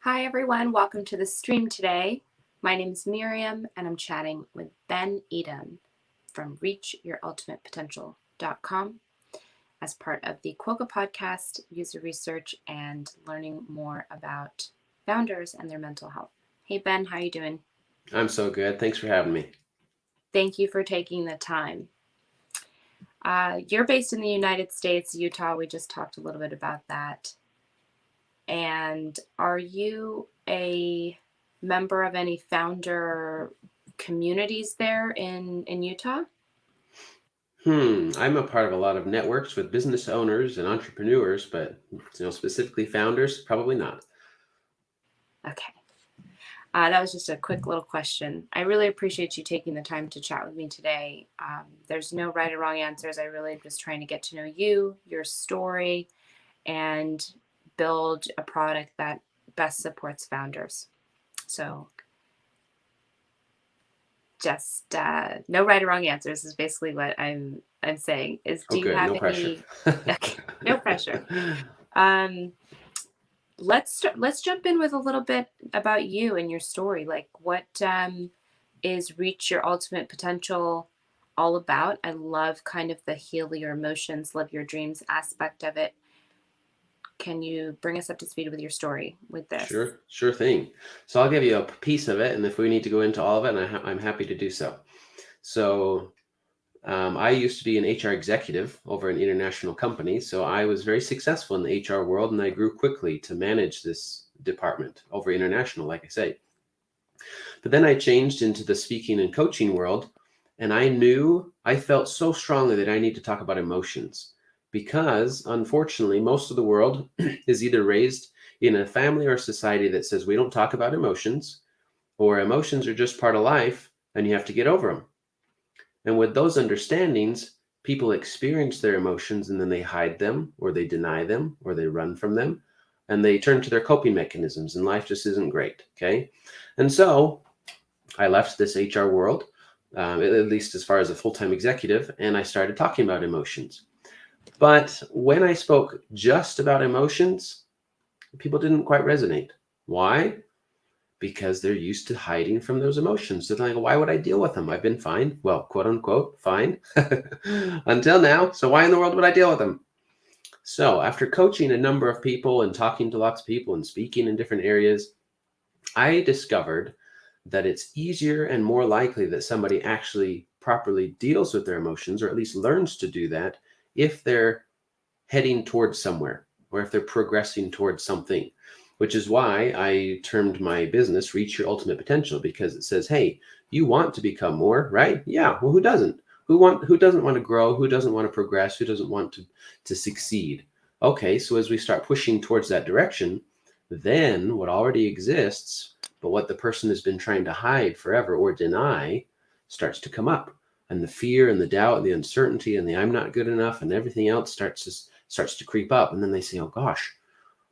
Hi, everyone. Welcome to the stream today. My name is Miriam, and I'm chatting with Ben Eden from reachyourultimatepotential.com as part of the QUOKA podcast, user research, and learning more about founders and their mental health. Hey, Ben, how are you doing? I'm so good. Thanks for having me. Thank you for taking the time. You're based in the United States, Utah. We just talked a little bit about that. And are you a member of any founder communities there in Utah? I'm a part of a lot of networks with business owners and entrepreneurs, but specifically founders, probably not. Okay. That was just a quick little question. I really appreciate you taking the time to chat with me today. There's no right or wrong answers. I really am just trying to get to know you, your story, and build a product that best supports founders. So just no right or wrong answers is basically what I'm saying. Is Oh, do you good. have No pressure. any? Okay, no pressure. Um, let's jump in with a little bit about you and your story. Like, what is Reach Your Ultimate Potential all about? I love kind of the heal your emotions, live your dreams aspect of it. Can you bring us up to speed with your story with this? Sure thing. So I'll give you a piece of it, and if we need to go into all of it, I'm happy to do so. So I used to be an HR executive over an international company, so I was very successful in the HR world, and I grew quickly to manage this department over international, like I say. But then I changed into the speaking and coaching world, and I felt so strongly that I need to talk about emotions because, unfortunately, most of the world is either raised in a family or society that says we don't talk about emotions, or emotions are just part of life and you have to get over them. And with those understandings, people experience their emotions and then they hide them, or they deny them, or they run from them, and they turn to their coping mechanisms, and life just isn't great. Okay. And so I left this HR world, at least as far as a full time executive, and I started talking about emotions. But when I spoke just about emotions, people didn't quite resonate. Why? Because they're used to hiding from those emotions. So they're like, why would I deal with them? I've been fine. Well, quote unquote, fine until now. So why in the world would I deal with them? So after coaching a number of people and talking to lots of people and speaking in different areas, I discovered that it's easier and more likely that somebody actually properly deals with their emotions, or at least learns to do that, if they're heading towards somewhere or if they're progressing towards something, which is why I termed my business Reach Your Ultimate Potential, because it says, hey, you want to become more, right? Yeah. Well, who doesn't? Who doesn't want to grow? Who doesn't want to progress? Who doesn't want to succeed? Okay, so as we start pushing towards that direction, then what already exists, but what the person has been trying to hide forever or deny, starts to come up. And the fear and the doubt and the uncertainty and the I'm not good enough and everything else starts to creep up. And then they say, oh gosh,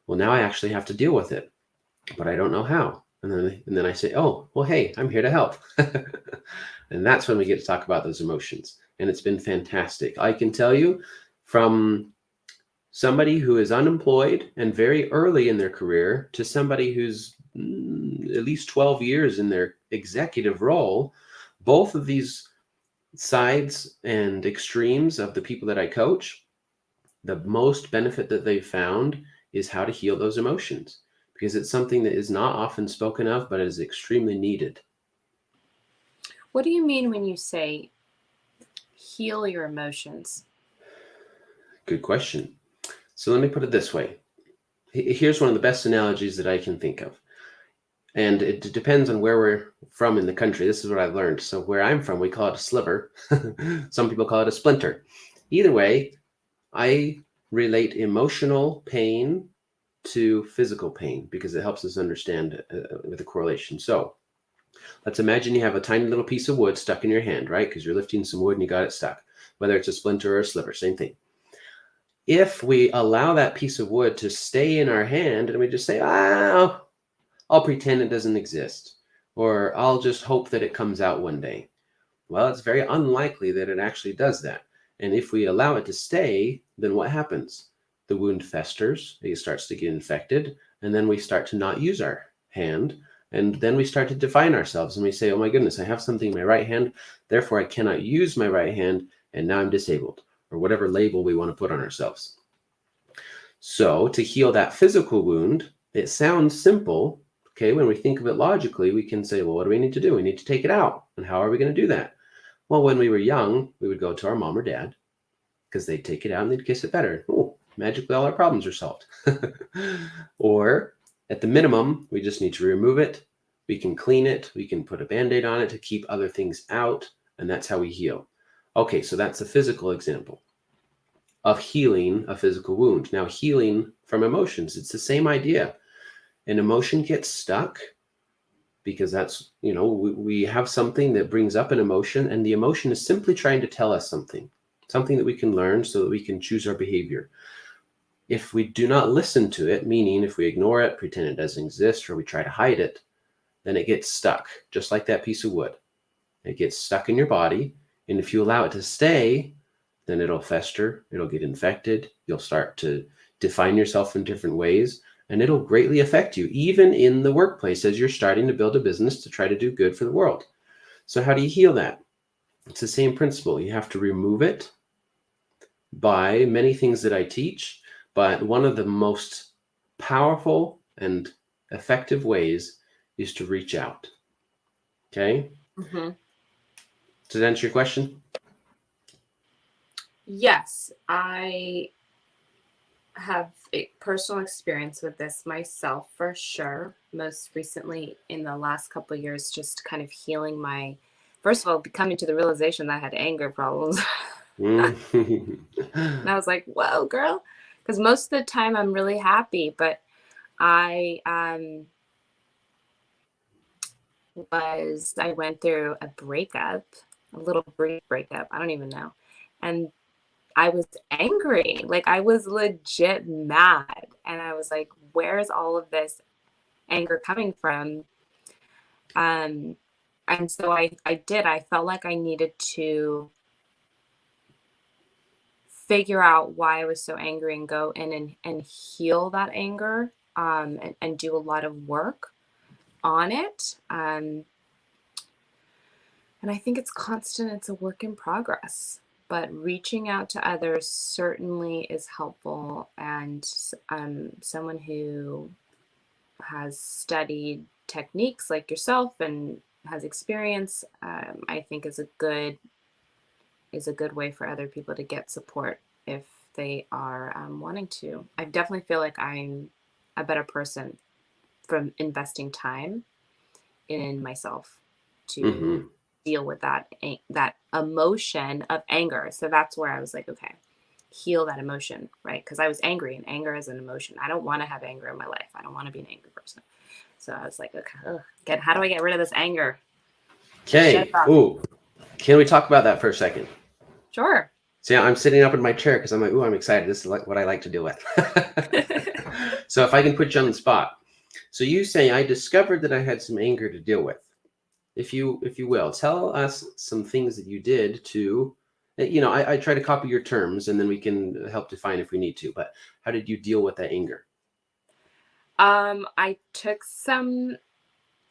well, now I actually have to deal with it, but I don't know how. And then I say, oh, well, hey, I'm here to help. And that's when we get to talk about those emotions. And it's been fantastic. I can tell you, from somebody who is unemployed and very early in their career to somebody who's at least 12 years in their executive role, both of these sides and extremes of the people that I coach, the most benefit that they've found is how to heal those emotions, because it's something that is not often spoken of, but is extremely needed. What do you mean when you say heal your emotions? Good question. So let me put it this way. Here's one of the best analogies that I can think of. And it depends on where we're from in the country. This is what I've learned. So where I'm from, we call it a sliver. Some people call it a splinter. Either way, I relate emotional pain to physical pain because it helps us understand with a correlation. So let's imagine you have a tiny little piece of wood stuck in your hand, right? Because you're lifting some wood and you got it stuck, whether it's a splinter or a sliver, same thing. If we allow that piece of wood to stay in our hand and we just say, I'll pretend it doesn't exist, or I'll just hope that it comes out one day. Well, it's very unlikely that it actually does that. And if we allow it to stay, then what happens? The wound festers, it starts to get infected, and then we start to not use our hand, and then we start to define ourselves, and we say, oh my goodness, I have something in my right hand, therefore I cannot use my right hand, and now I'm disabled, or whatever label we want to put on ourselves. So to heal that physical wound, it sounds simple. Okay, when we think of it logically, we can say, well, what do we need to do? We need to take it out. And how are we going to do that? Well, when we were young, we would go to our mom or dad, because they'd take it out and they'd kiss it better. Oh, magically all our problems are solved. Or at the minimum, we just need to remove it. We can clean it. We can put a Band-Aid on it to keep other things out. And that's how we heal. Okay, so that's a physical example of healing a physical wound. Now, healing from emotions, it's the same idea. An emotion gets stuck because that's, we have something that brings up an emotion, and the emotion is simply trying to tell us something that we can learn so that we can choose our behavior. If we do not listen to it, meaning if we ignore it, pretend it doesn't exist, or we try to hide it, then it gets stuck, just like that piece of wood. It gets stuck in your body, and if you allow it to stay, then it'll fester, it'll get infected, you'll start to define yourself in different ways, and it'll greatly affect you, even in the workplace as you're starting to build a business to try to do good for the world. So how do you heal that? It's the same principle. You have to remove it by many things that I teach, but one of the most powerful and effective ways is to reach out. Okay? Mm-hmm. Does that answer your question? Yes, I have a personal experience with this myself for sure. Most recently, in the last couple of years, just kind of healing my, first of all, coming to the realization that I had anger problems. Mm. And I was like, whoa, girl. Because most of the time I'm really happy, but I I went through a breakup, a little brief breakup. I don't even know. And I was angry. Like I was legit mad. And I was like, where's all of this anger coming from? Um, and so I felt like I needed to figure out why I was so angry and go in and heal that anger, and do a lot of work on it. And I think it's constant, it's a work in progress. But reaching out to others certainly is helpful. And someone who has studied techniques like yourself and has experience, I think is a good way for other people to get support if they are wanting to. I definitely feel like I'm a better person from investing time in myself to Mm-hmm. deal with that emotion of anger. So that's where I was like, okay, heal that emotion, right? Because I was angry, and anger is an emotion. I don't want to have anger in my life. I don't want to be an angry person. So I was like, okay, how do I get rid of this anger? Shut Okay. it off. Ooh, can we talk about that for a second? Sure. See, I'm sitting up in my chair because I'm like, ooh, I'm excited. This is like what I like to deal with. So if I can put you on the spot. So you say, I discovered that I had some anger to deal with. If you will, tell us some things that you did to, I try to copy your terms and then we can help define if we need to, but how did you deal with that anger? I took some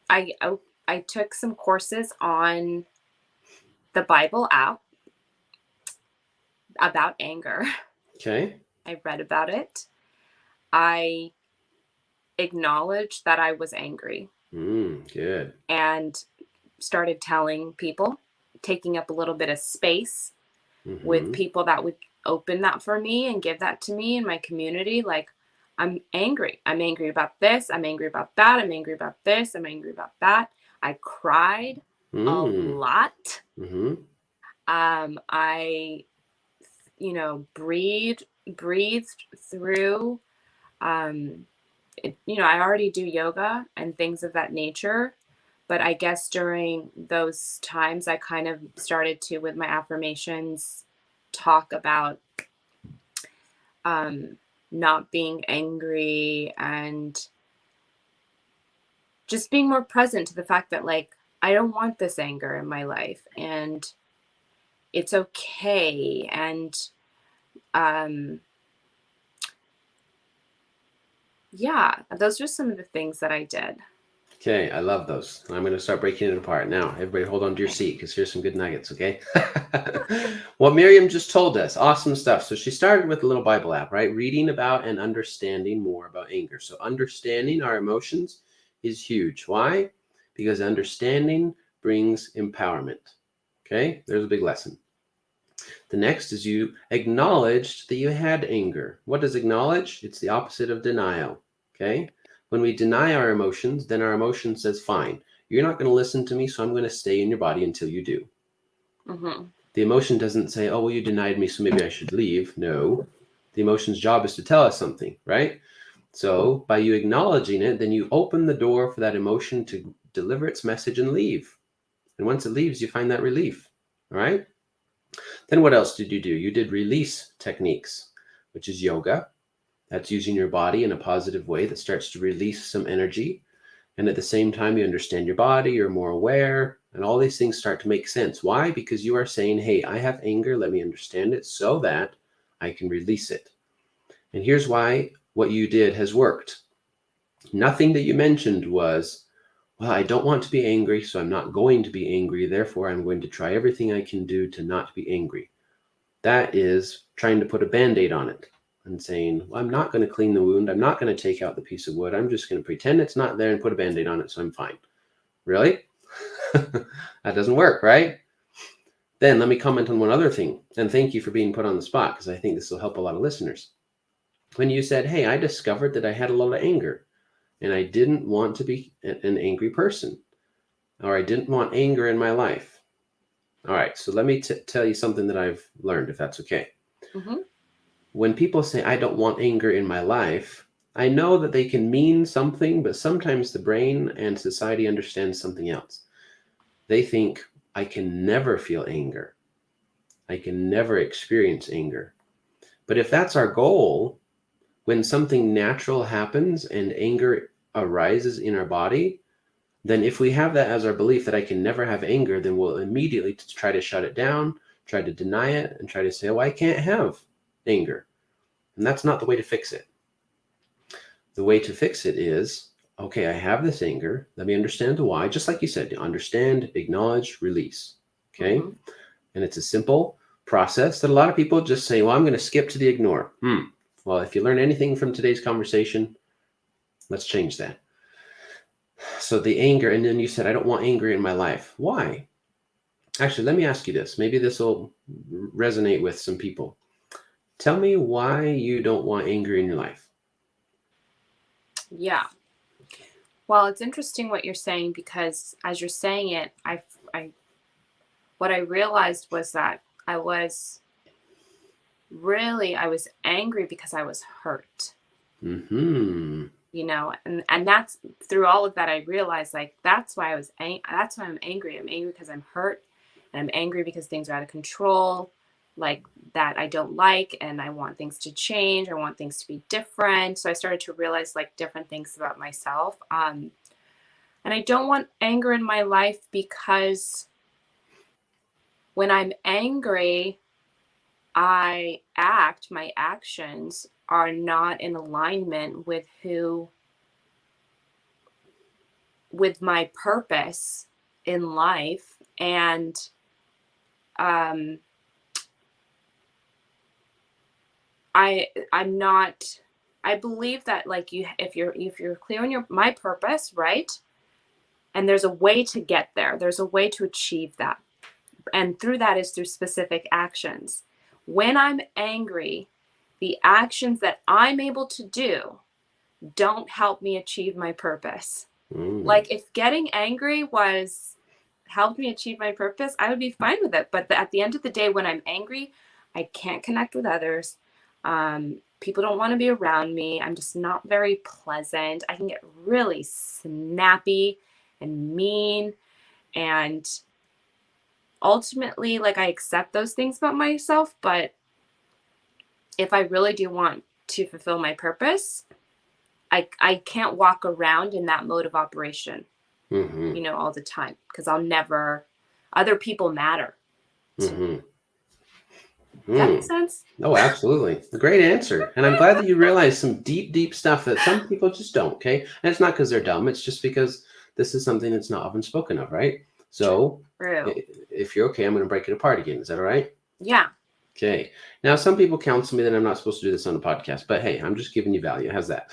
I oh, I took some courses on the Bible app about anger. Okay. I read about it. I acknowledged that I was angry Good. and started telling people, taking up a little bit of space with Mm-hmm. people that would open that for me and give that to me in my community. Like, I'm angry. I'm angry about this. I'm angry about that. I'm angry about this. I'm angry about that. I cried a Mm. lot. Mm-hmm. I, breathed through. Um, I already do yoga and things of that nature. But I guess during those times, I kind of started to, with my affirmations, talk about um, not being angry and just being more present to the fact that, like, I don't want this anger in my life and it's okay. And um, Yeah, those are some of the things that I did. Okay, I love those. I'm going to start breaking it apart now. Everybody hold on to your Okay. seat because here's some good nuggets, okay? What Miriam just told us, awesome stuff. So she started with a little Bible app, right? Reading about and understanding more about anger. So understanding our emotions is huge. Why? Because understanding brings empowerment. Okay, there's a big lesson. The next is you acknowledged that you had anger. What does acknowledge? It's the opposite of denial. Okay? When we deny our emotions, then our emotion says, fine, you're not going to listen to me, so I'm going to stay in your body until you do. Mm-hmm. The emotion doesn't say, oh, well, you denied me, so maybe I should leave. No. The emotion's job is to tell us something, right? So by you acknowledging it, then you open the door for that emotion to deliver its message and leave. And once it leaves, you find that relief. All right? Then what else did you do? You did release techniques, which is yoga. That's using your body in a positive way that starts to release some energy. And at the same time, you understand your body, you're more aware, and all these things start to make sense. Why? Because you are saying, hey, I have anger. Let me understand it so that I can release it. And here's why what you did has worked. Nothing that you mentioned was, well, I don't want to be angry, so I'm not going to be angry. Therefore, I'm going to try everything I can do to not be angry. That is trying to put a band-aid on it and saying, well, I'm not going to clean the wound. I'm not going to take out the piece of wood. I'm just going to pretend it's not there and put a band-aid on it, so I'm fine. Really? That doesn't work, right? Then let me comment on one other thing. And thank you for being put on the spot because I think this will help a lot of listeners. When you said, hey, I discovered that I had a lot of anger and I didn't want to be an angry person, or I didn't want anger in my life. All right, so let me tell you something that I've learned, if that's okay. Mm-hmm. When people say, I don't want anger in my life, I know that they can mean something, but sometimes the brain and society understands something else. They think, I can never feel anger. I can never experience anger. But if that's our goal, when something natural happens and anger arises in our body, then if we have that as our belief that I can never have anger, then we'll immediately try to shut it down, try to deny it, and try to say, oh, I can't have anger. And that's not the way to fix it. The way to fix it is, okay, I have this anger. Let me understand the why. Just like you said, understand, acknowledge, release. Okay. Mm-hmm. And it's a simple process that a lot of people just say, well, I'm going to skip to the ignore. Well, if you learn anything from today's conversation, let's change that. So the anger, and then you said, I don't want anger in my life. Why? Actually, let me ask you this. Maybe this will resonate with some people. Tell me why you don't want anger in your life. Yeah. Well, it's interesting what you're saying because as you're saying it, I what I realized was that I was angry because I was hurt, Mm-hmm. and that's through all of that I realized like that's why I'm angry. I'm angry because I'm hurt, and I'm angry because things are out of control, like that I don't like, and I want things to change. I want things to be different. So I started to realize like different things about myself. And I don't want anger in my life because when I'm angry, my actions are not in alignment with my purpose in life. And um, I'm not, I believe that like if you're clear on my purpose, right? And there's a way to get there. There's a way to achieve that. And through that is through specific actions. When I'm angry, the actions that I'm able to do don't help me achieve my purpose. Mm. Like if getting angry was helped me achieve my purpose, I would be fine with it. But at the end of the day, when I'm angry, I can't connect with others. People don't want to be around me. I'm just not very pleasant. I can get really snappy and mean. And ultimately, like I accept those things about myself. But if I really do want to fulfill my purpose, I can't walk around in that mode of operation, Mm-hmm. all the time because other people matter to me. Mm-hmm. Does that make Hmm. sense? Oh, absolutely. Great answer. And I'm glad that you realized some deep, deep stuff that some people just don't. Okay. And it's not because they're dumb. It's just because this is something that's not often spoken of, right? So True. if you're okay, I'm going to break it apart again. Is that all right? Yeah. Okay. Now, some people counsel me that I'm not supposed to do this on a podcast, but hey, I'm just giving you value. How's that?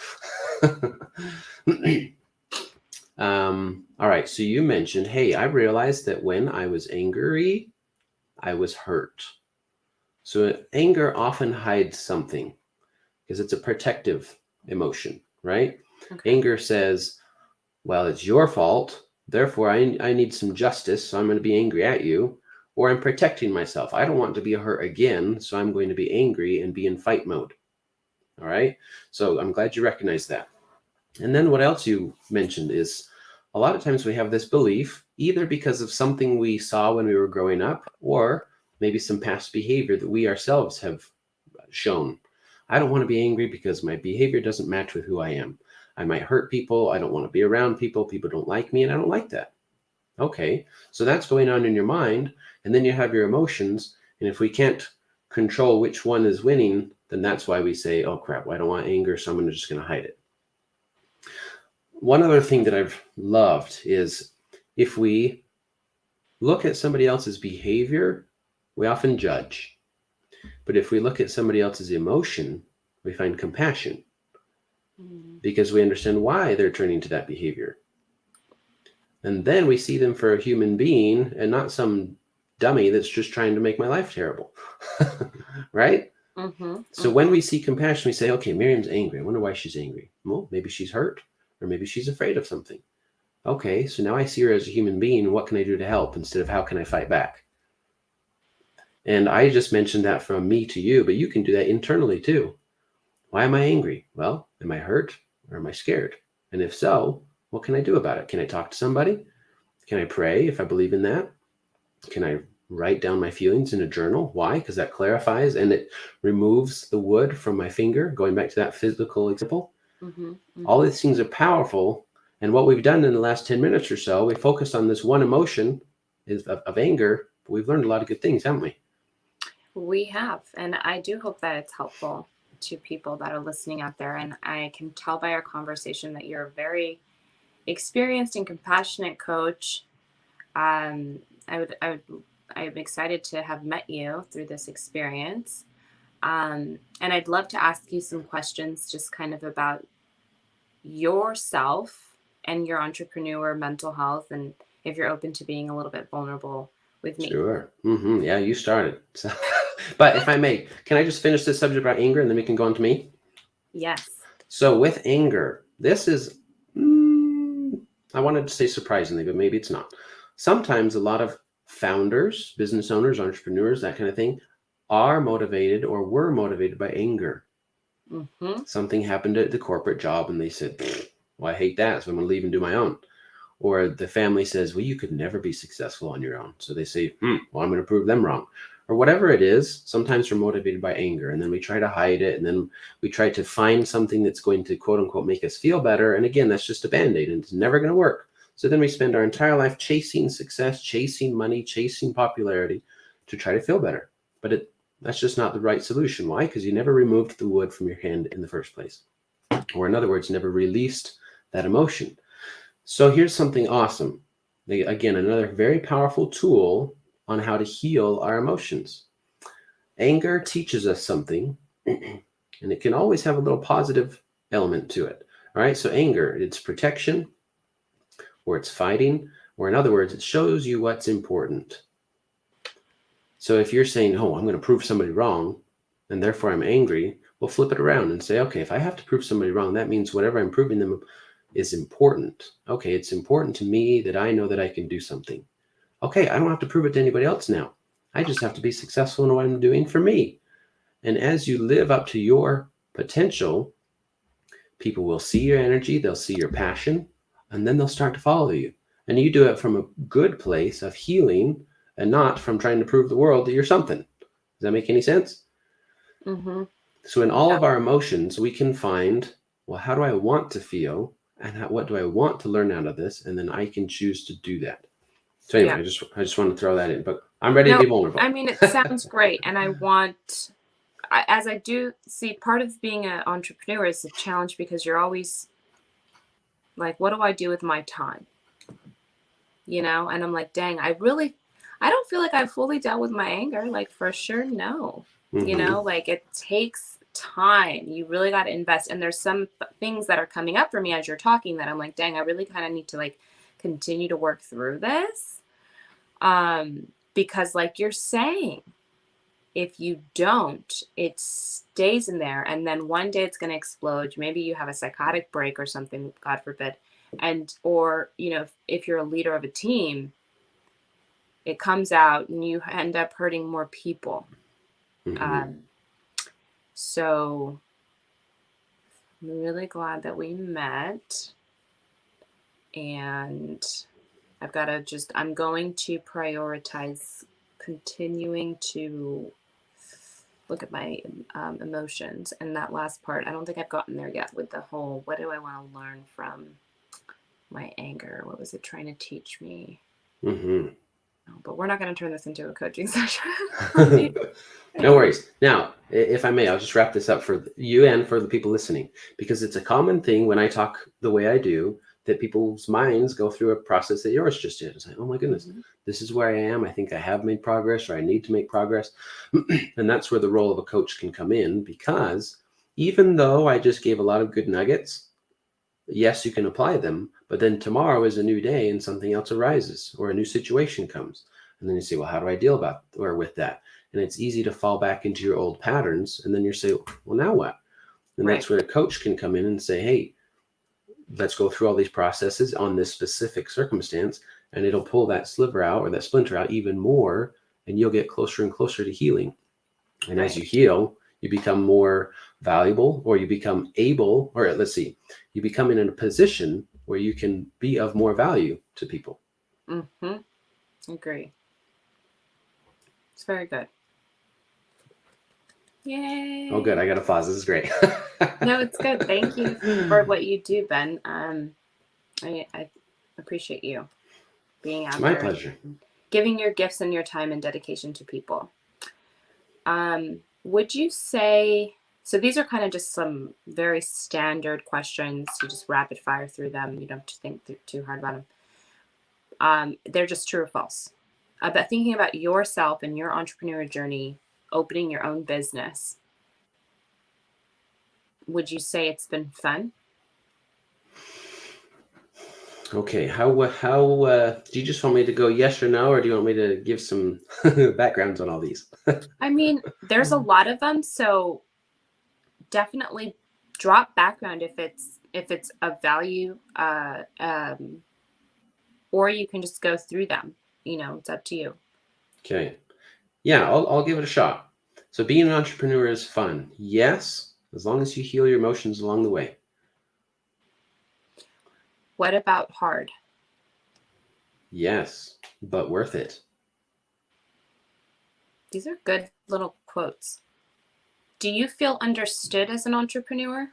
All right. So you mentioned, hey, I realized that when I was angry, I was hurt. So anger often hides something because it's a protective emotion, right? Okay. Anger says, well, it's your fault. Therefore, I need some justice. So I'm going to be angry at you. Or I'm protecting myself. I don't want to be hurt again. So I'm going to be angry and be in fight mode. All right. So I'm glad you recognize that. And then what else you mentioned is a lot of times we have this belief, either because of something we saw when we were growing up, or maybe some past behavior that we ourselves have shown. I don't want to be angry because my behavior doesn't match with who I am. I might hurt people. I don't want to be around people. People don't like me, and I don't like that. Okay, so that's going on in your mind. And then you have your emotions. And if we can't control which one is winning, then that's why we say, oh crap, I don't want anger, so I'm just going to hide it. One other thing that I've loved is if we look at somebody else's behavior, we often judge. But if we look at somebody else's emotion, we find compassion because we understand why they're turning to that behavior. And then we see them for a human being and not some dummy that's just trying to make my life terrible. Right? So when we see compassion, we say, okay, Miriam's angry. I wonder why she's angry. Well, maybe she's hurt, or maybe she's afraid of something. Okay, so now I see her as a human being. What can I do to help instead of how can I fight back? And I just mentioned that from me to you, but you can do that internally too. Why am I angry? Well, am I hurt or am I scared? And if so, what can I do about it? Can I talk to somebody? Can I pray if I believe in that? Can I write down my feelings in a journal? Why? Because that clarifies and it removes the wood from my finger, going back to that physical example. All these things are powerful. And what we've done in the last 10 minutes or so, we focused on this one emotion of anger. But we've learned a lot of good things, haven't we? We have. And I do hope that it's helpful to people that are listening out there. And I can tell by our conversation that you're a very experienced and compassionate coach. I'm excited to have met you through this experience. And I'd love to ask you some questions just kind of about yourself and your entrepreneur mental health, and if you're open to being a little bit vulnerable with me. Sure. Yeah, you started. So, but if I may, can I just finish this subject about anger and then we can go on to me? Yes. So with anger, this is, I wanted to say surprisingly, but maybe it's not. Sometimes a lot of founders, business owners, entrepreneurs, that kind of thing, are motivated or were motivated by anger. Something happened at the corporate job and they said, well, I hate that, so I'm going to leave and do my own. Or the family says, well, you could never be successful on your own. So they say, well, I'm going to prove them wrong. Or whatever it is, sometimes we're motivated by anger. And then we try to hide it. And then we try to find something that's going to, quote unquote, make us feel better. And again, that's just a Band-Aid and it's never going to work. So then we spend our entire life chasing success, chasing money, chasing popularity to try to feel better. But that's just not the right solution. Why? Because you never removed the wood from your hand in the first place. Or in other words, never released that emotion. So here's something awesome. Again, another very powerful tool on how to heal our emotions. Anger teaches us something, and it can always have a little positive element to it. All right, so anger, it's protection, or it's fighting, or in other words, it shows you what's important. So if you're saying, oh, I'm going to prove somebody wrong, and therefore I'm angry, we'll flip it around and say, okay, if I have to prove somebody wrong, that means whatever I'm proving them is important. Okay, it's important to me that I know that I can do something. Okay, I don't have to prove it to anybody else now. I just have to be successful in what I'm doing for me. And as you live up to your potential, people will see your energy, they'll see your passion, and then they'll start to follow you. And you do it from a good place of healing and not from trying to prove the world that you're something. Does that make any sense? So in all of our emotions, we can find, well, how do I want to feel? And what do I want to learn out of this? And then I can choose to do that. So anyway, I just want to throw that in. But I'm ready to No, be vulnerable. I mean, it sounds great. And as I do see, part of being an entrepreneur is a challenge because you're always like, what do I do with my time? And I'm like, dang, I don't feel like I fully dealt with my anger. Like, for sure, no. Hmm. Like it takes time. You really got to invest. And there's some things that are coming up for me as you're talking that I'm like, dang, I really kind of need to like continue to work through this. Because like you're saying, if you don't, it stays in there. And then one day it's going to explode. Maybe you have a psychotic break or something, God forbid. Or, if you're a leader of a team, it comes out and you end up hurting more people. Hmm. Um, so I'm really glad that we met. And I'm going to prioritize continuing to look at my emotions. And that last part, I don't think I've gotten there yet with the whole, what do I want to learn from my anger? What was it trying to teach me? Hmm. But we're not going to turn this into a coaching session. No worries. Now, if I may, I'll just wrap this up for you and for the people listening, because it's a common thing when I talk the way I do that people's minds go through a process that yours just did. It's like, oh my goodness, Mhm. this is where I am. I think I have made progress, or I need to make progress. And that's where the role of a coach can come in, because even though I just gave a lot of good nuggets, yes, you can apply them, but then tomorrow is a new day and something else arises or a new situation comes. And then you say, well, how do I deal about or with that? And it's easy to fall back into your old patterns. And then you say, well, now what? And Right. that's where a coach can come in and say, hey, let's go through all these processes on this specific circumstance. And it'll pull that sliver out or that splinter out even more. And you'll get closer and closer to healing. And as Right. you heal, you become more valuable, or you become able, or let's see, you become in a position where you can be of more value to people. Mm-hmm. Agree. It's very good. Oh, good. Yay. I got to pause. This is great. No, it's good. Thank you for what you do, Ben. I appreciate you being out My there pleasure. and giving your gifts and your time and dedication to people. Would you say, so these are kind of just some very standard questions. You just rapid fire through them. You don't have to think too hard about them. They're just true or false. But thinking about yourself and your entrepreneurial journey, opening your own business, would you say it's been fun? Okay. How do you just want me to go yes or no, or do you want me to give some backgrounds on all these? I mean, there's a lot of them, so definitely drop background if it's of value, or you can just go through them. It's up to you. Okay. Yeah, I'll give it a shot. So being an entrepreneur is fun. Yes, as long as you heal your emotions along the way. What about hard? Yes, but worth it. These are good little quotes. Do you feel understood as an entrepreneur?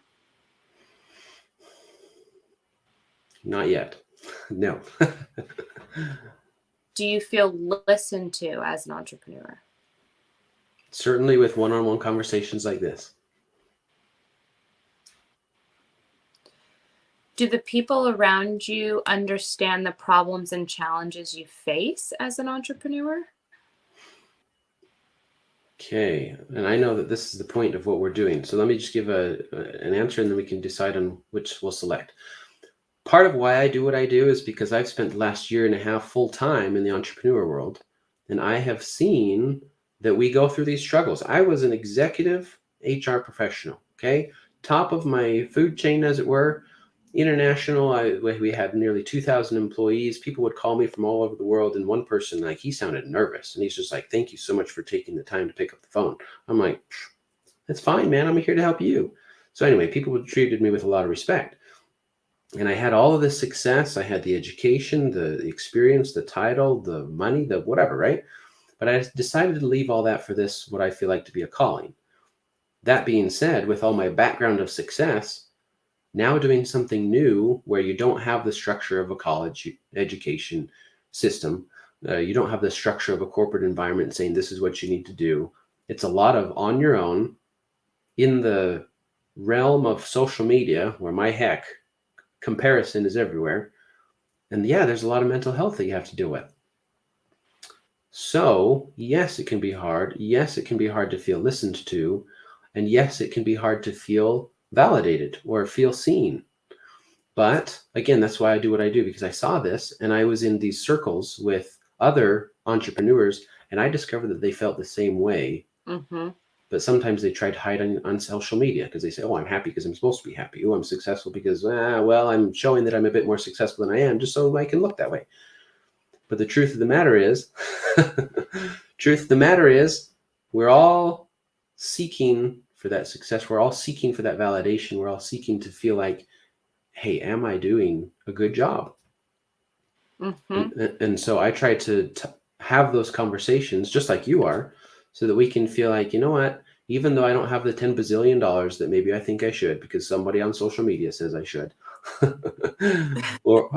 Not yet. No. Do you feel listened to as an entrepreneur? Certainly with one-on-one conversations like this. Do the people around you understand the problems and challenges you face as an entrepreneur? Okay, and I know that this is the point of what we're doing. So let me just give an answer, and then we can decide on which we'll select. Part of why I do what I do is because I've spent the last year and a half full time in the entrepreneur world, and I have seen that we go through these struggles. I was an executive HR professional, okay? Top of my food chain, as it were, international. We had nearly 2,000 employees. People would call me from all over the world, and one person, like, he sounded nervous, and he's just like, "Thank you so much for taking the time to pick up the phone." I'm like, "That's fine, man. I'm here to help you." So anyway, people treated me with a lot of respect. And I had all of this success. I had the education, the experience, the title, the money, the whatever, right? But I decided to leave all that for this, what I feel like to be a calling. That being said, with all my background of success, now doing something new where you don't have the structure of a college education system, You don't have the structure of a corporate environment saying this is what you need to do. It's a lot of on your own in the realm of social media, where my heck, comparison is everywhere. And yeah, there's a lot of mental health that you have to deal with. So yes, it can be hard. Yes, it can be hard to feel listened to. And yes, it can be hard to feel validated or feel seen. But again, that's why I do what I do, because I saw this and I was in these circles with other entrepreneurs and I discovered that they felt the same way. Mm-hmm. But sometimes they try to hide on social media because they say, oh, I'm happy because I'm supposed to be happy. Oh, I'm successful because, well, I'm showing that I'm a bit more successful than I am just so I can look that way. But the truth of the matter is, we're all seeking for that success. We're all seeking for that validation. We're all seeking to feel like, hey, am I doing a good job? Mm-hmm. And so I try to have those conversations just like you are, so that we can feel like, you know what, even though I don't have the $10 bazillion that maybe I think I should because somebody on social media says I should, or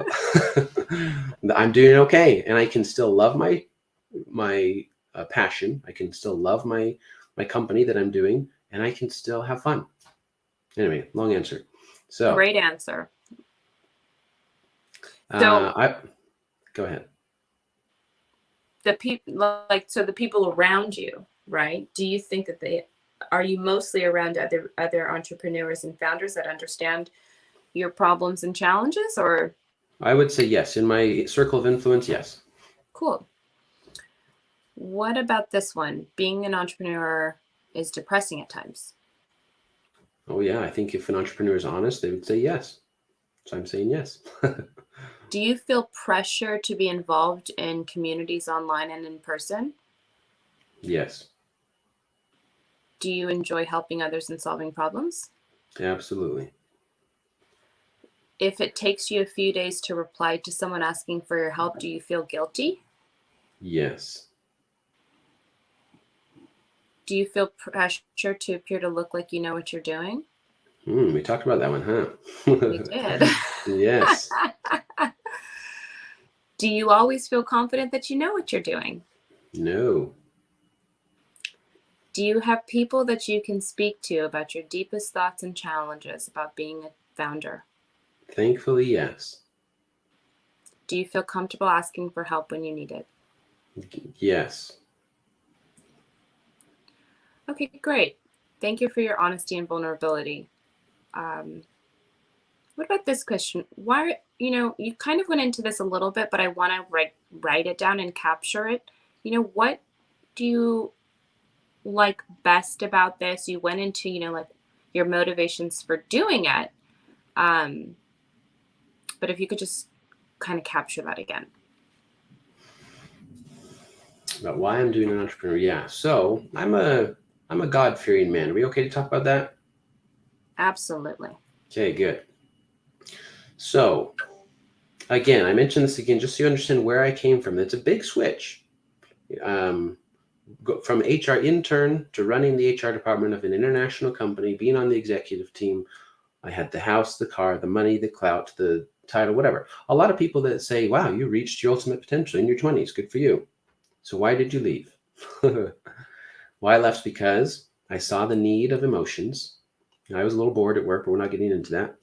I'm doing okay, and I can still love my passion. I can still love my company that I'm doing, and I can still have fun. Anyway, long answer. So Great answer. So I go ahead. the people around you, right? Do you think that are you mostly around other entrepreneurs and founders that understand your problems and challenges, or? I would say yes. In my circle of influence, yes. Cool. What about this one? Being an entrepreneur is depressing at times. Oh yeah, I think if an entrepreneur is honest, they would say yes. So I'm saying yes. Do you feel pressure to be involved in communities online and in person? Yes, Do you enjoy helping others and solving problems? absolutely. If it takes you a few days to reply to someone asking for your help, do you feel guilty? Yes. Do you feel pressure to appear to look like you know what you're doing? We talked about that one, huh? We did. Yes. Do you always feel confident that you know what you're doing? No. Do you have people that you can speak to about your deepest thoughts and challenges about being a founder? Thankfully, yes. Do you feel comfortable asking for help when you need it? Yes. Okay, great. Thank you for your honesty and vulnerability. What about this question? Why, you kind of went into this a little bit, but I want to write it down and capture it. What do you like best about this? You went into, like your motivations for doing it. But if you could just kind of capture that again. About why I'm doing an entrepreneur. Yeah. So I'm a God-fearing man. Are we okay to talk about that? Absolutely. Okay, good. So again, I mentioned this again just so you understand where I came from. It's a big switch. From HR intern to running the HR department of an international company, being on the executive team. I had the house, the car, the money, the clout, the title, whatever. A lot of people that say, wow, you reached your ultimate potential in your 20s. Good for you. So why did you leave? Well, I left because I saw the need of emotions. I was a little bored at work, but we're not getting into that.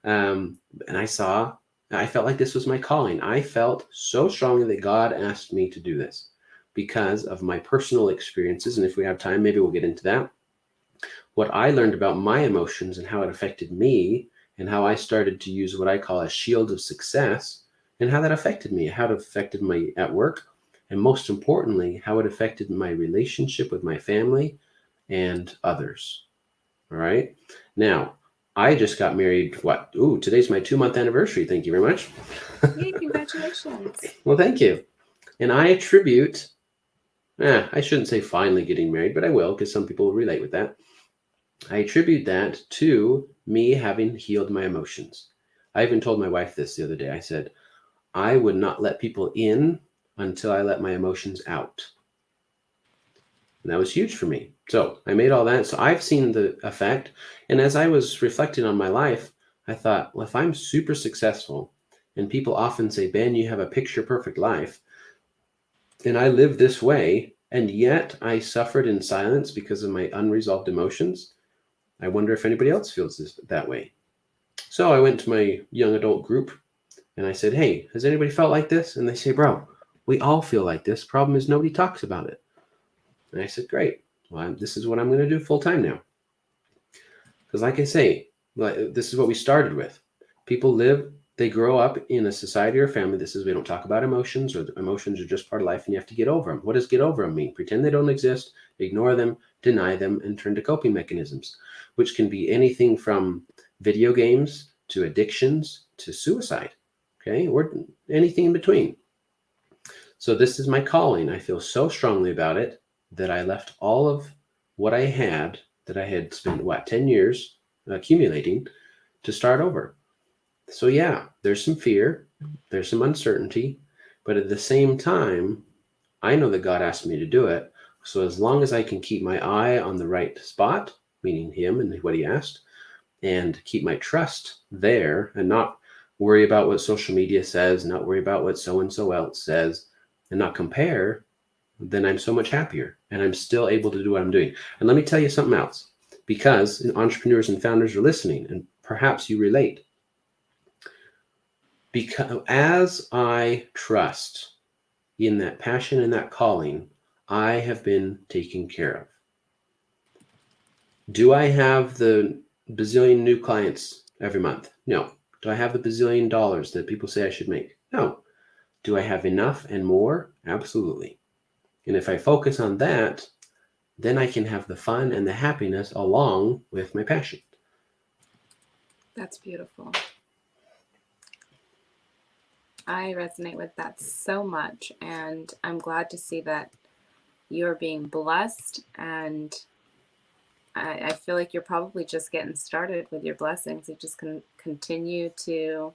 And I felt like this was my calling. I felt so strongly that God asked me to do this because of my personal experiences. And if we have time, maybe we'll get into that. What I learned about my emotions and how it affected me, and how I started to use what I call a shield of success, and how that affected me, how it affected me at work, and most importantly, how it affected my relationship with my family and others. All right. Now, I just got married. Today's my 2-month anniversary. Thank you very much. Yay, congratulations. Well, thank you. And I attribute, I shouldn't say finally getting married, but I will, because some people will relate with that. I attribute that to me having healed my emotions. I even told my wife this the other day. I said, I would not let people in until I let my emotions out. And that was huge for me. So I made all that. So I've seen the effect. And as I was reflecting on my life, I thought, well, if I'm super successful, and people often say, Ben, you have a picture perfect life. And I live this way, and yet I suffered in silence because of my unresolved emotions. I wonder if anybody else feels that way. So I went to my young adult group and I said, hey, has anybody felt like this? And they say, bro, we all feel like this. Problem is nobody talks about it. And I said, great. Well, this is what I'm going to do full time now. Because like I say, this is what we started with. People they grow up in a society or family that says we don't talk about emotions, or emotions are just part of life and you have to get over them. What does get over them mean? Pretend they don't exist, ignore them, deny them, and turn to coping mechanisms, which can be anything from video games to addictions to suicide, okay, or anything in between. So this is my calling. I feel so strongly about it that I left all of what I had that I had spent, 10 years accumulating to start over. So yeah, there's some fear, there's some uncertainty, but at the same time, I know that God asked me to do it. So as long as I can keep my eye on the right spot, meaning him and what he asked, and keep my trust there and not worry about what social media says, not worry about what so-and-so else says, and not compare, then I'm so much happier and I'm still able to do what I'm doing. And let me tell you something else, because entrepreneurs and founders are listening and perhaps you relate. Because as I trust in that passion and that calling, I have been taken care of. Do I have the bazillion new clients every month? No. Do I have the bazillion dollars that people say I should make? No. Do I have enough and more? Absolutely. And if I focus on that, then I can have the fun and the happiness along with my passion. That's beautiful. I resonate with that so much, and I'm glad to see that you're being blessed, and I feel like you're probably just getting started with your blessings. You just can continue to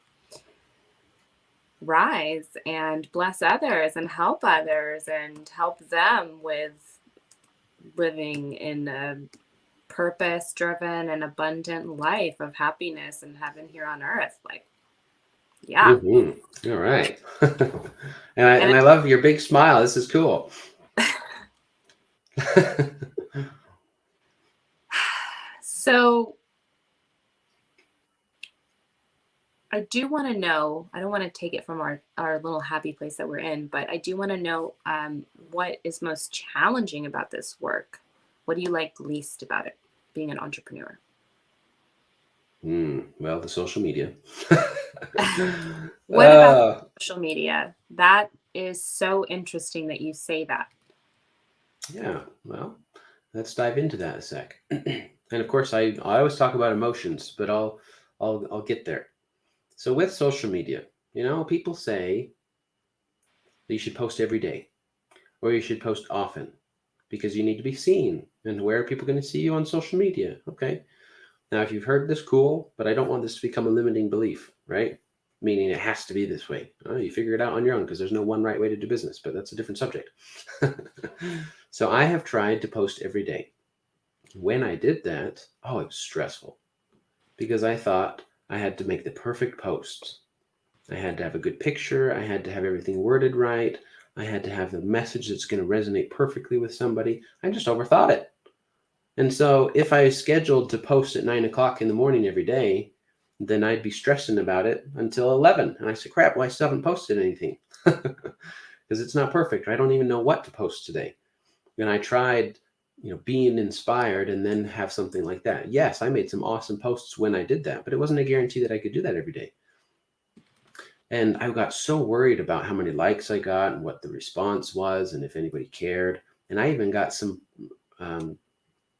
rise and bless others and help them with living in a purpose driven and abundant life of happiness and heaven here on earth. Like, yeah. Mm-hmm. All right. and I love your big smile. This is cool. So I do want to know, I don't want to take it from our little happy place that we're in, but I do want to know what is most challenging about this work? What do you like least about it, being an entrepreneur? Well, the social media. What about social media? That is so interesting that you say that. Yeah, well, let's dive into that a sec. And of course, I always talk about emotions, but I'll get there. So with social media, people say that you should post every day or you should post often because you need to be seen. And where are people going to see you on social media? Okay. Now, if you've heard this, cool, but I don't want this to become a limiting belief, right? Meaning it has to be this way. You figure it out on your own because there's no one right way to do business, but that's a different subject. So I have tried to post every day. When I did that, it was stressful because I thought I had to make the perfect post. I had to have a good picture. I had to have everything worded right. I had to have the message that's going to resonate perfectly with somebody. I just overthought it. And so if I scheduled to post at 9 o'clock in the morning every day, then I'd be stressing about it until 11. And I said, crap, well, I still haven't posted anything because it's not perfect. I don't even know what to post today. And I tried, being inspired and then have something like that. Yes, I made some awesome posts when I did that, but it wasn't a guarantee that I could do that every day. And I got so worried about how many likes I got and what the response was and if anybody cared. And I even got some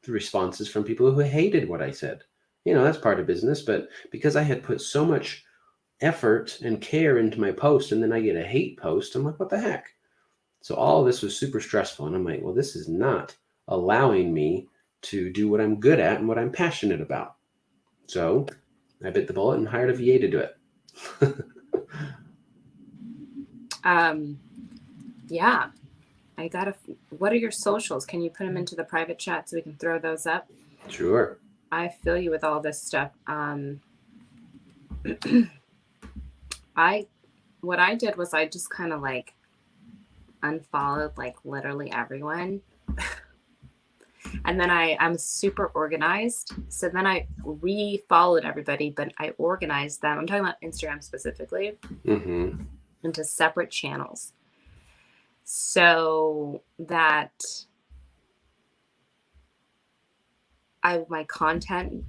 responses from people who hated what I said. That's part of business, but because I had put so much effort and care into my post and then I get a hate post, I'm like, what the heck? So all of this was super stressful. And I'm like, well, this is not allowing me to do what I'm good at and what I'm passionate about. So I bit the bullet and hired a VA to do it. Yeah, what are your socials? Can you put them into the private chat so we can throw those up? Sure. I feel you with all this stuff. What I did was I just kind of like unfollowed like literally everyone. And then I'm super organized. So then I re-followed everybody, but I organized them. I'm talking about Instagram specifically Mm-hmm. into separate channels so that my content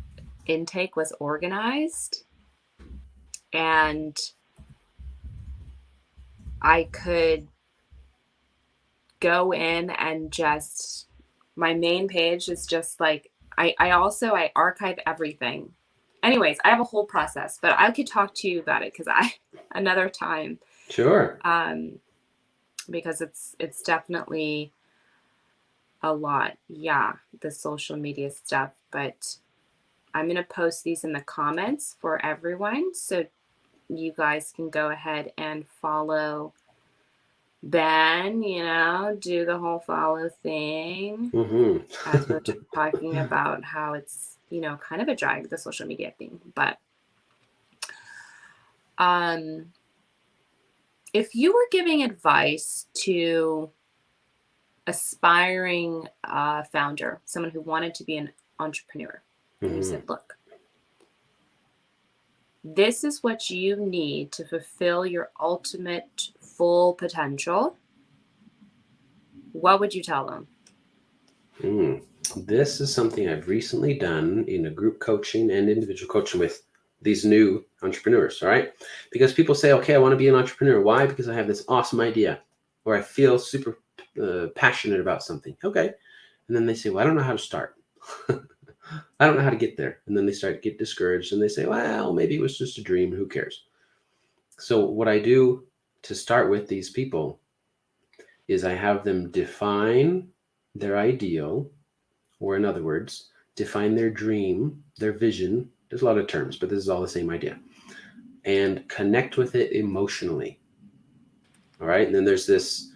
intake was organized and I could go in and just, my main page is just like, I also, I archive everything. Anyways, I have a whole process, but I could talk to you about it because another time, Sure. because it's definitely a lot. Yeah, the social media stuff, but I'm going to post these in the comments for everyone. So you guys can go ahead and follow Ben, do the whole follow thing Mm-hmm. as we're talking about how it's, kind of a drag, the social media thing. But if you were giving advice to aspiring founder, someone who wanted to be an entrepreneur, and you Mm-hmm. said, look, this is what you need to fulfill your ultimate full potential, what would you tell them? This is something I've recently done in a group coaching and individual coaching with these new entrepreneurs. All right. Because people say, okay, I want to be an entrepreneur. Why? Because I have this awesome idea or I feel super passionate about something. Okay. And then they say, well, I don't know how to start. I don't know how to get there. And then they start to get discouraged and they say, well, maybe it was just a dream. Who cares? So what I do to start with these people is I have them define their ideal, or in other words, define their dream, their vision. There's a lot of terms, but this is all the same idea. And connect with it emotionally. All right. And then there's this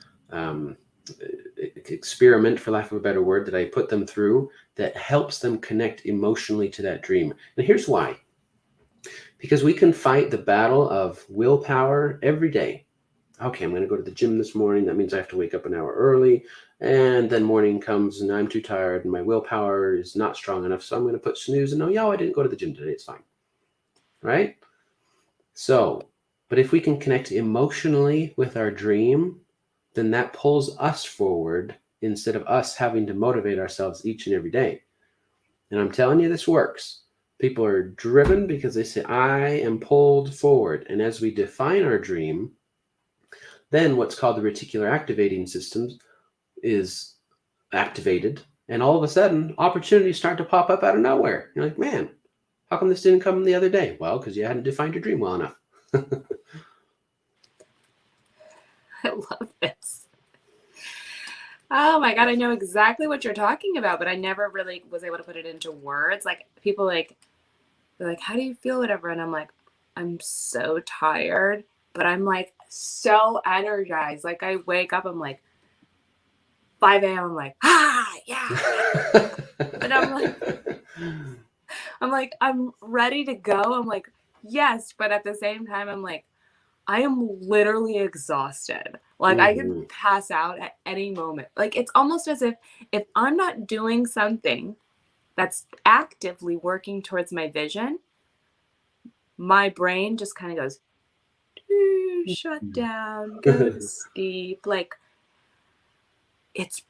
experiment, for lack of a better word, that I put them through that helps them connect emotionally to that dream. And here's why. Because we can fight the battle of willpower every day. Okay, I'm going to go to the gym this morning. That means I have to wake up an hour early. And then morning comes and I'm too tired and my willpower is not strong enough. So I'm going to put snooze and no, I didn't go to the gym today. It's fine. Right? So, but if we can connect emotionally with our dream, then that pulls us forward instead of us having to motivate ourselves each and every day. And I'm telling you, this works. People are driven because they say, I am pulled forward. And as we define our dream, then what's called the reticular activating system is activated. And all of a sudden, opportunities start to pop up out of nowhere. You're like, man, how come this didn't come the other day? Well, because you hadn't defined your dream well enough. I love this. Oh my God, I know exactly what you're talking about, but I never really was able to put it into words. Like people they're like, how do you feel, whatever? And I'm like, I'm so tired, but I'm like so energized. Like I wake up, I'm like 5 a.m. I'm like, yeah. And I'm ready to go. I'm like, yes, but at the same time, I'm like, I am literally exhausted. Like I could pass out at any moment. Like it's almost as if I'm not doing something that's actively working towards my vision, my brain just kind of goes, shut down, go to sleep. Like it's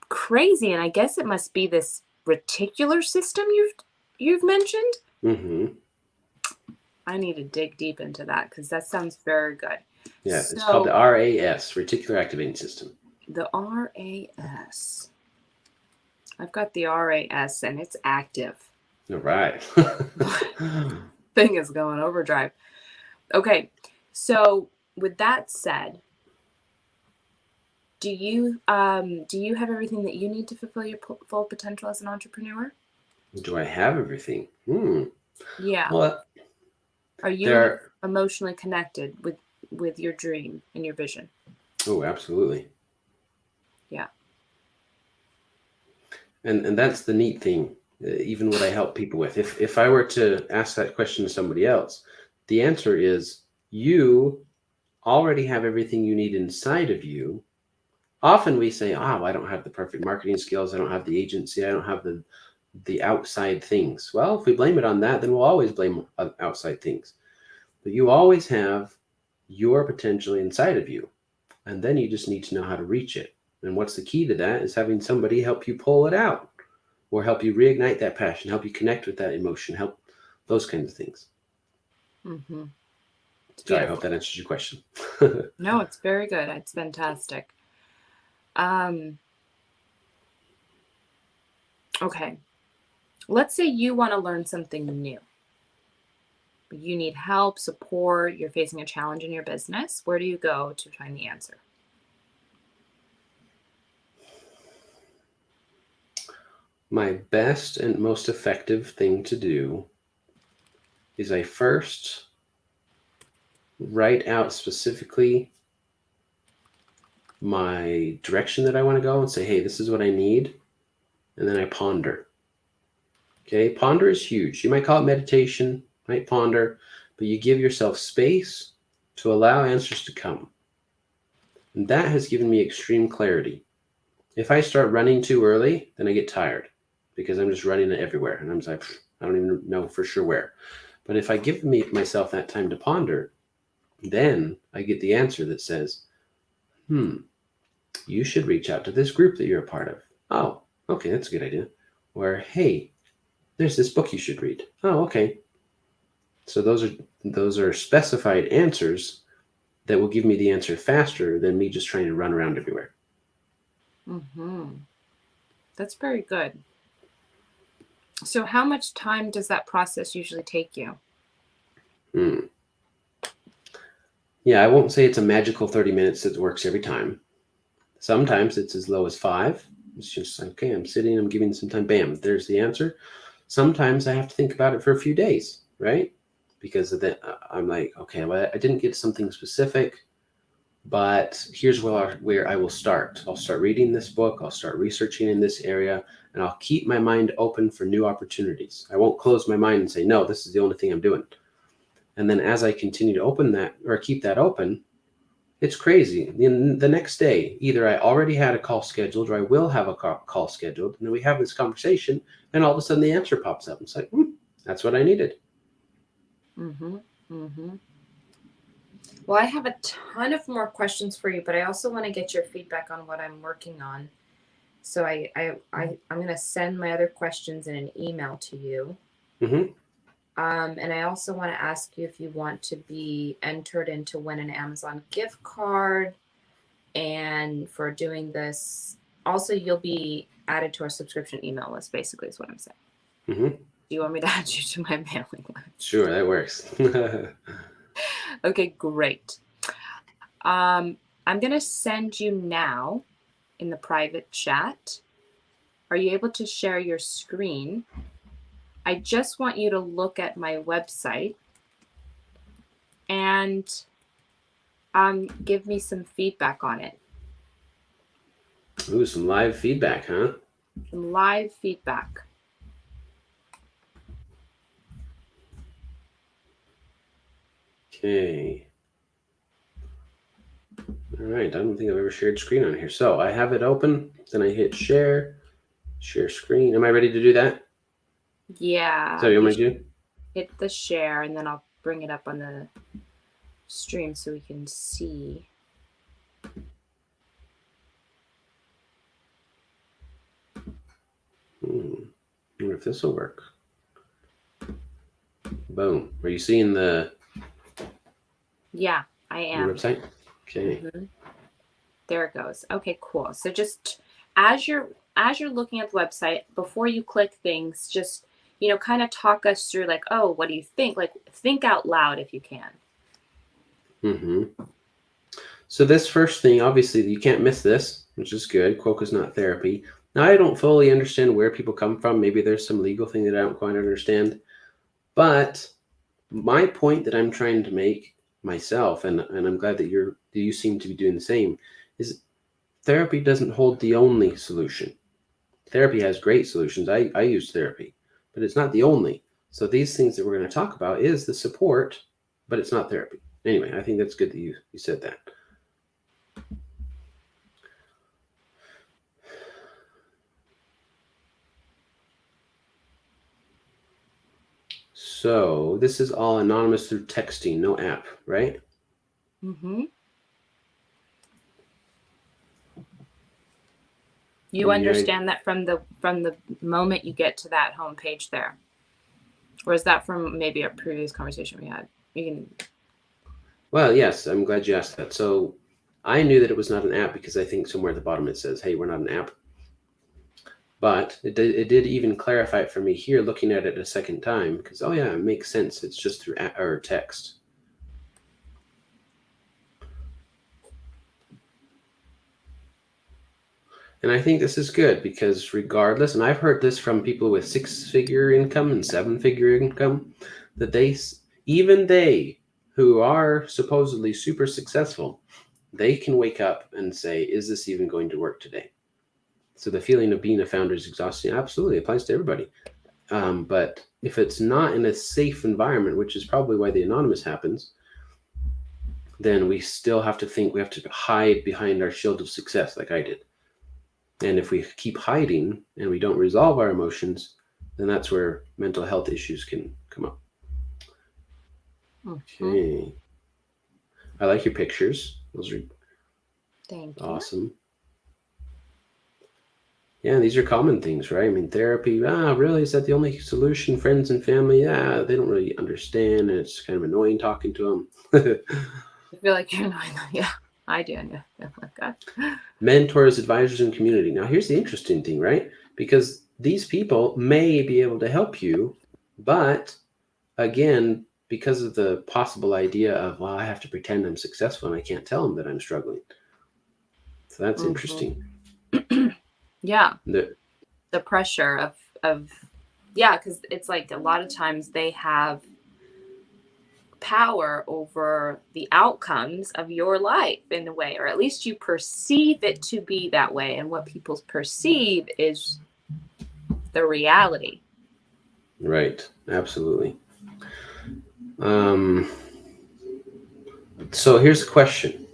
crazy. And I guess it must be this reticular system you've mentioned. Mm-hmm. I need to dig deep into that because that sounds very good. Yeah, it's called the RAS, reticular activating system. The RAS. I've got the RAS and it's active. All right. Thing is going overdrive. Okay, so with that said, do you have everything that you need to fulfill your full potential as an entrepreneur? Do I have everything? Yeah. Well, are you emotionally connected with your dream and your vision? Oh, absolutely. Yeah. And that's the neat thing, even what I help people with. If I were to ask that question to somebody else, the answer is you already have everything you need inside of you. Often we say, oh, I don't have the perfect marketing skills. I don't have the agency. I don't have the outside things. Well, if we blame it on that, then we'll always blame outside things. But you always have your potential inside of you. And then you just need to know how to reach it. And what's the key to that is having somebody help you pull it out or help you reignite that passion, help you connect with that emotion, help those kinds of things. Mm-hmm. Sorry, I hope that answers your question. No, it's very good. It's fantastic. Okay. Let's say you want to learn something new. You need help, support, you're facing a challenge in your business. Where do you go to find the answer? My best and most effective thing to do is I first write out specifically my direction that I want to go and say, hey, this is what I need. And then I ponder. Okay, ponder is huge. You might call it meditation, might ponder, but you give yourself space to allow answers to come. And that has given me extreme clarity. If I start running too early, then I get tired because I'm just running it everywhere. And I'm just like, I don't even know for sure where. But if I give myself that time to ponder, then I get the answer that says, you should reach out to this group that you're a part of. Oh, okay, that's a good idea. Or, hey, there's this book you should read. Oh, okay. So those are specified answers that will give me the answer faster than me just trying to run around everywhere. Mm-hmm. That's very good. So how much time does that process usually take you? Yeah, I won't say it's a magical 30 minutes that works every time. Sometimes it's as low as 5. It's just, okay, I'm sitting, I'm giving some time, bam, there's the answer. Sometimes I have to think about it for a few days, right? Because of that, I'm like, okay, well, I didn't get something specific, but here's where I will start. I'll start reading this book, I'll start researching in this area, and I'll keep my mind open for new opportunities. I won't close my mind and say, no, this is the only thing I'm doing. And then as I continue to open that or keep that open, it's crazy. The next day, either I already had a call scheduled or I will have a call scheduled. And then we have this conversation and all of a sudden the answer pops up. It's like, that's what I needed. Mm-hmm. Mm-hmm. Well, I have a ton of more questions for you, but I also want to get your feedback on what I'm working on. So I'm going to send my other questions in an email to you. Mm-hmm. And I also want to ask you if you want to be entered in to win an Amazon gift card. And for doing this, also you'll be added to our subscription email list, basically is what I'm saying. Mm-hmm. Do you want me to add you to my mailing list? Sure, that works. Okay, great. I'm going to send you now in the private chat. Are you able to share your screen? I just want you to look at my website and give me some feedback on it. Ooh, some live feedback, huh? Some live feedback. Okay. All right, I don't think I've ever shared screen on here. So I have it open, then I hit share screen. Am I ready to do that? Yeah. So you want me to do? Hit the share and then I'll bring it up on the stream so we can see. I wonder if this will work. Boom. Are you seeing the Yeah, I am. website? Okay. Mm-hmm. There it goes. Okay, cool. So just as you're looking at the website, before you click things, just kind of talk us through like, oh, what do you think? Like, think out loud if you can. Mm-hmm. So this first thing, obviously, you can't miss this, which is good. QUOKA is not therapy. Now, I don't fully understand where people come from. Maybe there's some legal thing that I don't quite understand. But my point that I'm trying to make myself, and I'm glad that you seem to be doing the same, is therapy doesn't hold the only solution. Therapy has great solutions. I use therapy, but it's not the only. So these things that we're going to talk about is the support, but it's not therapy. Anyway, I think that's good that you said that. So this is all anonymous through texting, no app, right? Mm-hmm. You And you're, understand that from the moment you get to that homepage there, or is that from maybe a previous conversation we had? You can. well, yes, I'm glad you asked that. So I knew that it was not an app because I think somewhere at the bottom it says, hey, we're not an app. But it did even clarify it for me here looking at it a second time because, oh, yeah, it makes sense. It's just through or text. And I think this is good because regardless, and I've heard this from people with 6-figure income and 7-figure income, that even they who are supposedly super successful, they can wake up and say, is this even going to work today? So the feeling of being a founder is exhausting. Absolutely applies to everybody. But if it's not in a safe environment, which is probably why the anonymous happens, then we still have to think we have to hide behind our shield of success like I did. And if we keep hiding and we don't resolve our emotions, then that's where mental health issues can come up. Mm-hmm. Okay. I like your pictures. Those are Thank you. awesome. Yeah, these are common things, right? I mean, therapy, really? Is that the only solution? Friends and family, they don't really understand. And it's kind of annoying talking to them. I feel like you're annoying. Yeah, I do. Yeah, like that. Mentors, advisors, and community. Now, here's the interesting thing, right? Because these people may be able to help you, but again, because of the possible idea of, well, I have to pretend I'm successful and I can't tell them that I'm struggling. So that's interesting. Yeah, The, the pressure of yeah, because it's like a lot of times they have power over the outcomes of your life in a way, or at least you perceive it to be that way, and what people perceive is the reality. right, absolutely. So here's a question.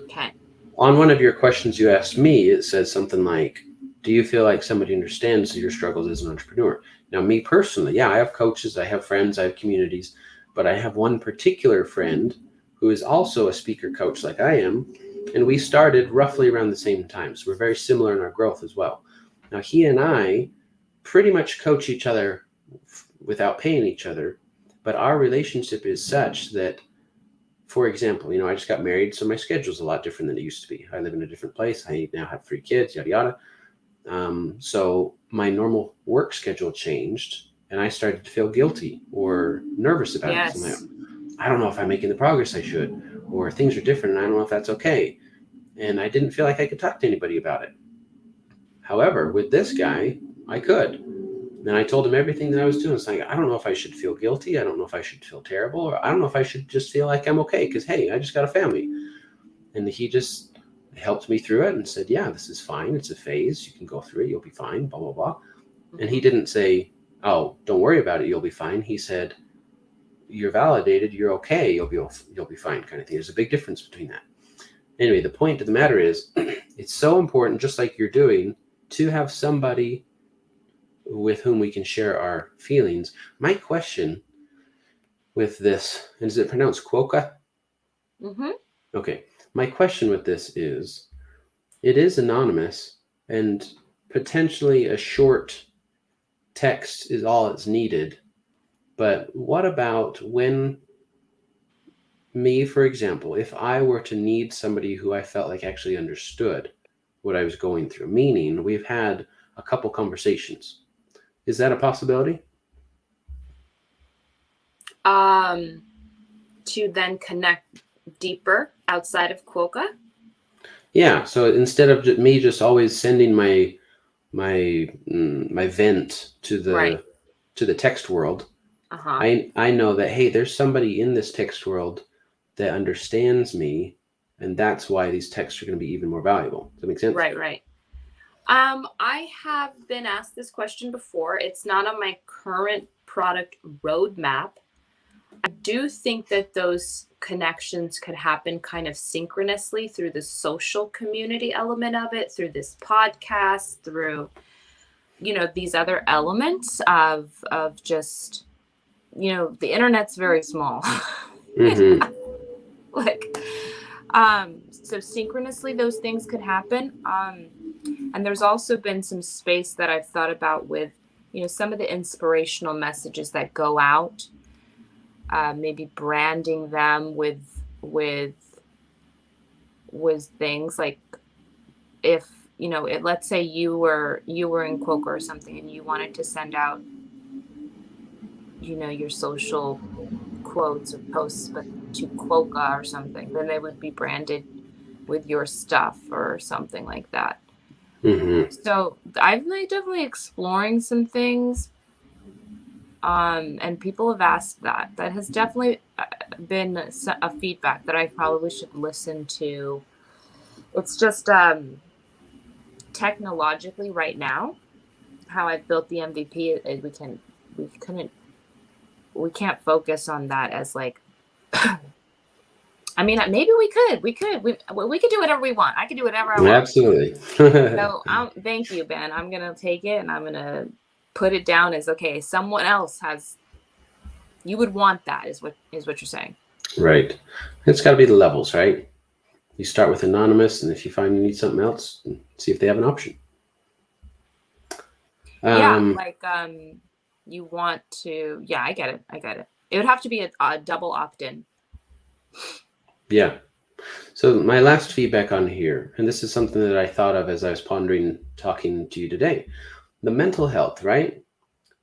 Okay. On one of your questions you asked me, it says something like, do you feel like somebody understands your struggles as an entrepreneur? Now, me personally, yeah, I have coaches, I have friends, I have communities, but I have one particular friend who is also a speaker coach like I am, and we started roughly around the same time. So we're very similar in our growth as well. Now, he and I pretty much coach each other without paying each other, but our relationship is such that, for example, I just got married, so my schedule's a lot different than it used to be. I live in a different place. I now have 3 kids, yada, yada. So my normal work schedule changed, and I started to feel guilty or nervous about it. So I'm like, Yes. I don't know if I'm making the progress I should, or things are different, and I don't know if that's okay. And I didn't feel like I could talk to anybody about it. However, with this guy, I could. And I told him everything that I was doing. It's like, I don't know if I should feel guilty. I don't know if I should feel terrible, or I don't know if I should just feel like I'm okay because, hey, I just got a family. And he just helped me through it and said, yeah, this is fine. It's a phase. You can go through it. You'll be fine, blah, blah, blah. And he didn't say, oh, don't worry about it. You'll be fine. He said, you're validated. You're okay. You'll be fine, kind of thing. There's a big difference between that. Anyway, the point of the matter is it's so important, just like you're doing, to have somebody with whom we can share our feelings. My question with this, and is it pronounced QUOKA? Mm-hmm. Okay. My question with this is, it is anonymous and potentially a short text is all it's needed. But what about when me, for example, if I were to need somebody who I felt like actually understood what I was going through, meaning we've had a couple conversations. Is that a possibility? To then connect deeper outside of QUOKA. Yeah. So instead of me just always sending my vent to Right. the text world, Uh-huh. I know that, hey, there's somebody in this text world that understands me, and that's why these texts are going to be even more valuable. Does that make sense? Right. I have been asked this question before. It's not on my current product roadmap. I do think that those connections could happen kind of synchronously through the social community element of it, through this podcast, through these other elements of just the internet's very small. Mm-hmm. Like, so synchronously those things could happen. And there's also been some space that I've thought about with, some of the inspirational messages that go out, maybe branding them with things like, if let's say you were in QUOKA or something, and you wanted to send out your social quotes or posts, but to QUOKA or something, then they would be branded with your stuff or something like that. Mm-hmm. So I've been definitely exploring some things, and people have asked that. That has definitely been a feedback that I probably should listen to. It's just technologically right now, how I've built the MVP, we can't focus on that as like, I mean, maybe we could do whatever we want. I could do whatever I want. Absolutely. So thank you, Ben. I'm gonna take it and I'm gonna put it down as, okay, someone else has. You would want that, is what you're saying. Right. It's got to be the levels, right? You start with anonymous, and if you find you need something else, see if they have an option. Yeah, like you want to. Yeah, I get it. It would have to be a double opt-in. Yeah. So my last feedback on here, and this is something that I thought of as I was pondering talking to you today, the mental health, right?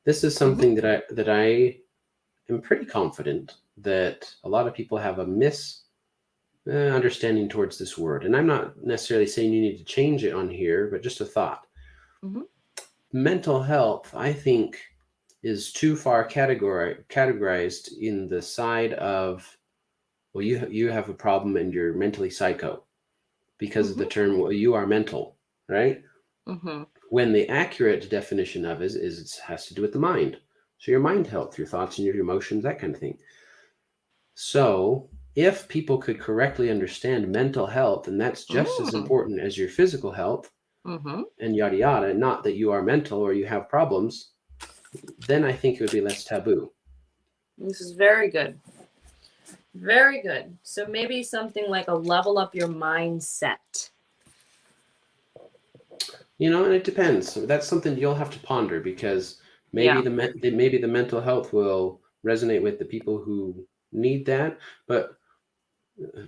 This is something that I am pretty confident that a lot of people have a understanding towards this word. And I'm not necessarily saying you need to change it on here, but just a thought. Mm-hmm. Mental health, I think, is too far categorized in the side of, well, you have a problem and you're mentally psycho because of the term, well, you are mental, right? Mm-hmm. When the accurate definition of it is it has to do with the mind. So your mind health, your thoughts and your emotions, that kind of thing. So if people could correctly understand mental health, and that's just as important as your physical health, and yada yada, not that you are mental or you have problems, then I think it would be less taboo. This is very good. Very good. So maybe something like a level up your mindset. And it depends. That's something you'll have to ponder, because maybe maybe the mental health will resonate with the people who need that,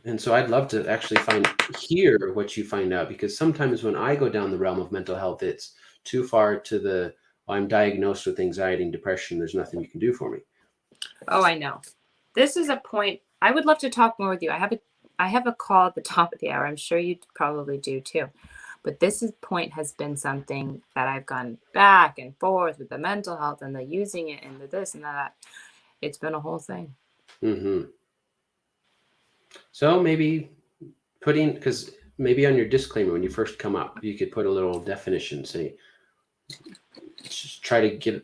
and so I'd love to actually hear what you find out, because sometimes when I go down the realm of mental health, it's too far to I'm diagnosed with anxiety and depression. There's nothing you can do for me. Oh, I know. This is a point. I would love to talk more with you. I have a call at the top of the hour. I'm sure you probably do too. But point has been something that I've gone back and forth with the mental health and the using it and the this and that. It's been a whole thing. Mm-hmm. So maybe because maybe on your disclaimer when you first come up, you could put a little definition, say, just try to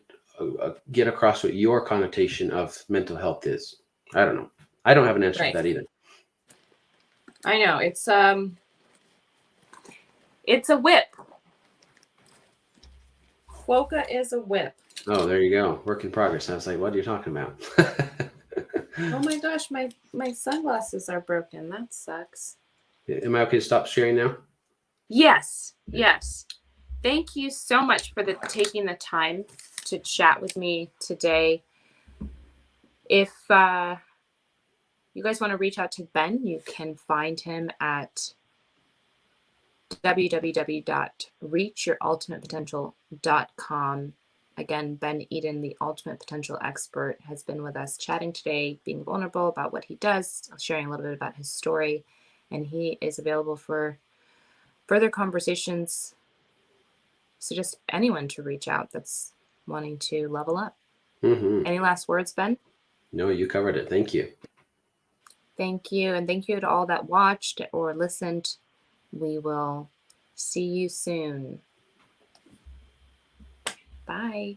get across what your connotation of mental health is. I don't know. I don't have an answer for that either. I know. It's a whip. QUOKA is a whip. Oh, there you go. Work in progress. I was like, what are you talking about? Oh my gosh, my sunglasses are broken. That sucks. Am I okay to stop sharing now? Yes. Yes. Thank you so much for taking the time to chat with me today. If you guys want to reach out to Ben, you can find him at www.reachyourultimatepotential.com. Again, Ben Eden, the ultimate potential expert, has been with us chatting today, being vulnerable about what he does, sharing a little bit about his story, and he is available for further conversations. So just anyone to reach out that's wanting to level up. Any last words, Ben? No, you covered it. Thank you. Thank you. And thank you to all that watched or listened. We will see you soon. Bye.